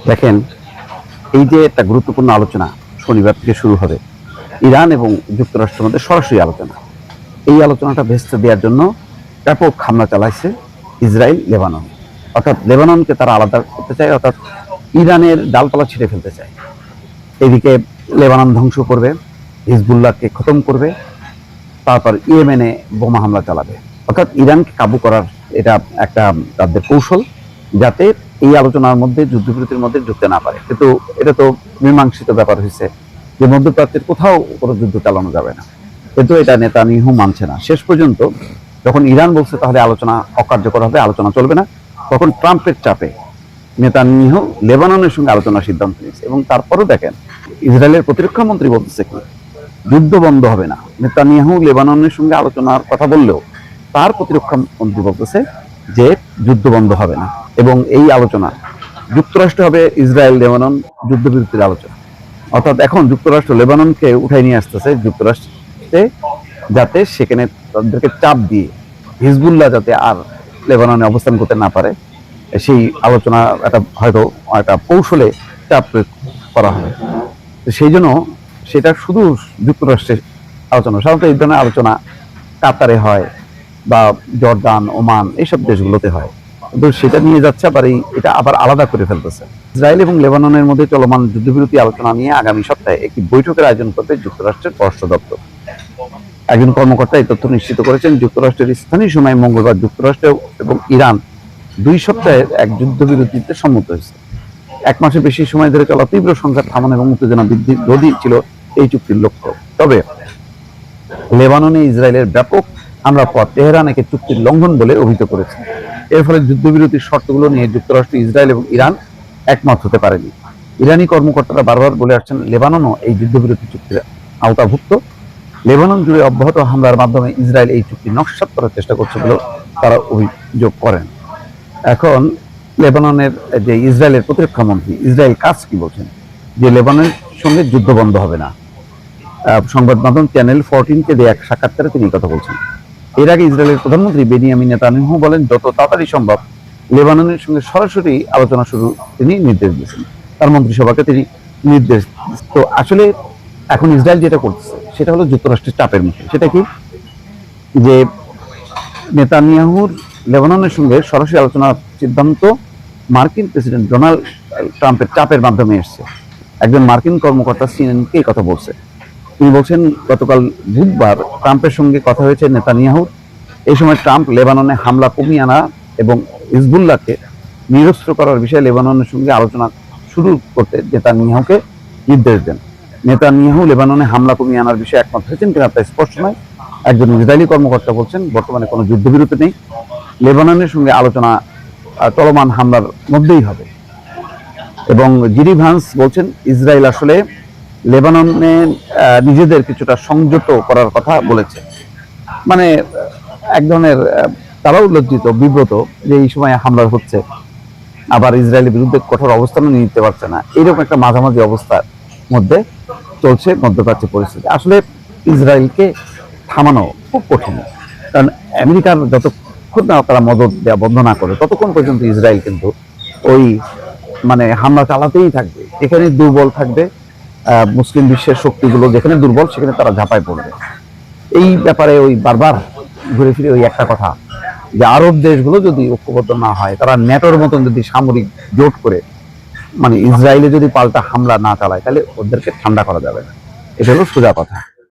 দেখেন, এই যে একটা গুরুত্বপূর্ণ আলোচনা শনিবার থেকে শুরু হবে, ইরান এবং যুক্তরাষ্ট্রের মধ্যে সরাসরি আলোচনা। এই আলোচনাটা ভেস্তে দেওয়ার জন্য ব্যাপক হামলা চালাইছে ইসরায়েল লেবানন। অর্থাৎ লেবাননকে তারা আলাদা করতে চায়, অর্থাৎ ইরানের ডালপালা ছিঁড়ে ফেলতে চায়। এদিকে লেবানন ধ্বংস করবে, হিজবুল্লাহকে খতম করবে, তারপর ইয়েমেনে বোমা হামলা চালাবে। অর্থাৎ ইরানকে কাবু করার এটা একটা তাদের কৌশল, যাতে এই আলোচনার মধ্যে যুদ্ধবিরতির মধ্যে ঢুকতে না পারে। কিন্তু এটা তো মীমাংসিত ব্যাপার হয়েছে যে মধ্যপ্রাচ্যের কোথাও কোনো যুদ্ধ চালানো যাবে না, কিন্তু এটা নেতানিয়াহু মানছে না। শেষ পর্যন্ত যখন ইরান বলছে তাহলে আলোচনা অকার্যকর হবে, আলোচনা চলবে না, তখন ট্রাম্পের চাপে নেতানিয়াহু লেবাননের সঙ্গে আলোচনার সিদ্ধান্ত নিয়েছে। এবং তারপরও দেখেন, ইসরায়েলের প্রতিরক্ষা মন্ত্রী বলতেছে কি যুদ্ধ বন্ধ হবে না। নেতানিয়াহু লেবাননের সঙ্গে আলোচনার কথা বললেও তার প্রতিরক্ষা মন্ত্রী বলতেছে যে যুদ্ধ বন্ধ হবে না, এবং এই আলোচনা যুক্তরাষ্ট্র হবে ইসরায়েল লেবানন যুদ্ধবিরতির আলোচনা। অর্থাৎ এখন যুক্তরাষ্ট্র লেবাননকে উঠাই নিয়ে আসতেছে যুক্তরাষ্ট্রে, যাতে সেখানে তাদেরকে চাপ দিয়ে হিজবুল্লাহ যাতে আর লেবাননে অবস্থান করতে না পারে, সেই আলোচনা একটা হয়তো একটা কৌশলে চাপ প্রয়োগ করা হবে। সেই জন্য সেটা শুধু যুক্তরাষ্ট্রের আলোচনা। সাধারণত এই ধরনের আলোচনা কাতারে হয় বা জর্দান, ওমান, এইসব দেশগুলোতে হয়, কিন্তু সেটা নিয়ে যাচ্ছে আবার এটা আবার আলাদা করে ফেলতেছে। ইসরায়েল এবং লেবাননের মধ্যে চলমান যুদ্ধবিরতি আলোচনা নিয়ে আগামী সপ্তাহে একটি বৈঠকের আয়োজন করবে যুক্তরাষ্ট্রের পররাষ্ট্র দপ্তর। একজন কর্মকর্তা এই তথ্য নিশ্চিত করেছেন। যুক্তরাষ্ট্রের স্থানীয় সময় মঙ্গলবার যুক্তরাষ্ট্র এবং ইরান 2 সপ্তাহের এক যুদ্ধবিরতিতে সম্মত হয়েছে। 1 মাসের বেশি সময় ধরে চলা তীব্র সংঘাত থামানো এবং উত্তেজনা বৃদ্ধি রোধই ছিল এই চুক্তির লক্ষ্য। তবে লেবাননে ইসরায়েলের ব্যাপক হামলার পর তেহরান একে চুক্তির লঙ্ঘন বলে অভিহিত করেছে। এর ফলে যুদ্ধবিরতির শর্তগুলো নিয়ে যুক্তরাষ্ট্র, ইসরায়েল এবং ইরান একমত হতে পারেনি। ইরানি কর্মকর্তারা বারবার বলে আসছেন লেবাননও এই যুদ্ধবিরতি চুক্তির আওতাভুক্ত। লেবানন জুড়ে অব্যাহত হামলার মাধ্যমে ইসরায়েল এই চুক্তি নস্যাৎ করার চেষ্টা করছে বলেও তারা অভিযোগ করেন। এখন লেবাননের যে ইসরায়েলের প্রতিরক্ষা মন্ত্রী ইসরায়েল কাজ কি বলছেন যে লেবাননের সঙ্গে যুদ্ধ বন্ধ হবে না। সংবাদ মাধ্যম চ্যানেল 14-কে দেয়া এক সাক্ষাৎকারে তিনি কথা বলছেন। এর আগে ইসরায়েলের প্রধানমন্ত্রী বেনিয়ামিন নেতানিয়াহু বলেন যত তাড়াতাড়ি সম্ভব লেবাননের সঙ্গে সরাসরি আলোচনা শুরু তিনি নির্দেশ দিয়েছেন, তার মন্ত্রিসভাকে তিনি নির্দেশ। তো আসলে এখন ইসরায়েল যেটা করতেছে সেটা হলো যুক্তরাষ্ট্রের চাপের মুখে। সেটা কি যে নেতানিয়াহুর লেবাননের সঙ্গে সরাসরি আলোচনার সিদ্ধান্ত মার্কিন প্রেসিডেন্ট ডোনাল্ড ট্রাম্পের চাপের মাধ্যমে এসছে। একজন মার্কিন কর্মকর্তা সিএনএনকে এই কথা বলছে। তিনি বলছেন গতকাল বুধবার ট্রাম্পের সঙ্গে কথা হয়েছে নেতানিয়াহুর। এই সময় ট্রাম্প লেবাননে হামলা কমিয়ে আনা এবং হিজবুল্লাহকে নিরস্ত্র করার বিষয়ে লেবাননের সঙ্গে আলোচনা শুরু করতে নেতানিয়াহুকে নির্দেশ দেন। নেতানিয়াহু লেবাননে হামলা কমিয়ে আনার বিষয়ে একমত হয়েছেন কিনা তা স্পষ্ট নয়। একজন ইসরায়েলি কর্মকর্তা বলছেন বর্তমানে কোনো যুদ্ধবিরতি নেই, লেবাননের সঙ্গে আলোচনা চলমান হামলার মধ্যেই হবে। এবং জিডি ভান্স বলছেন ইসরায়েল আসলে লেবাননে নিজেদের কিছুটা সংযত করার কথা বলেছে। মানে এক ধরনের তারাও লজ্জিত, বিব্রত যে এই সময় হামলা হচ্ছে, আবার ইসরায়েলের বিরুদ্ধে কঠোর অবস্থানও নিতে পারছে না। এইরকম একটা মাঝামাঝি অবস্থার মধ্যে চলছে মধ্যপ্রাচ্যের পরিস্থিতি। আসলে ইসরায়েলকে থামানো খুব কঠিন, কারণ আমেরিকার যতক্ষণ না তারা মদত দেওয়া বন্ধ না করে ততক্ষণ পর্যন্ত ইসরায়েল কিন্তু ওই হামলা চালাতেই থাকবে। এখানে দুর্বল থাকবে, মুসলিম বিশ্বের শক্তিগুলো যেখানে দুর্বল সেখানে তারা ঝাঁপায় পড়বে। এই ব্যাপারে ওই বারবার ঘুরে ফিরে ওই একটা কথা যে আরব দেশগুলো যদি ঐক্যবদ্ধ না হয়, তারা ন্যাটোর মতন যদি সামরিক জোট করে ইসরায়েলে যদি পাল্টা হামলা না চালায়, তাহলে ওদেরকে ঠান্ডা করা যাবে না। এটা হলো সোজা কথা।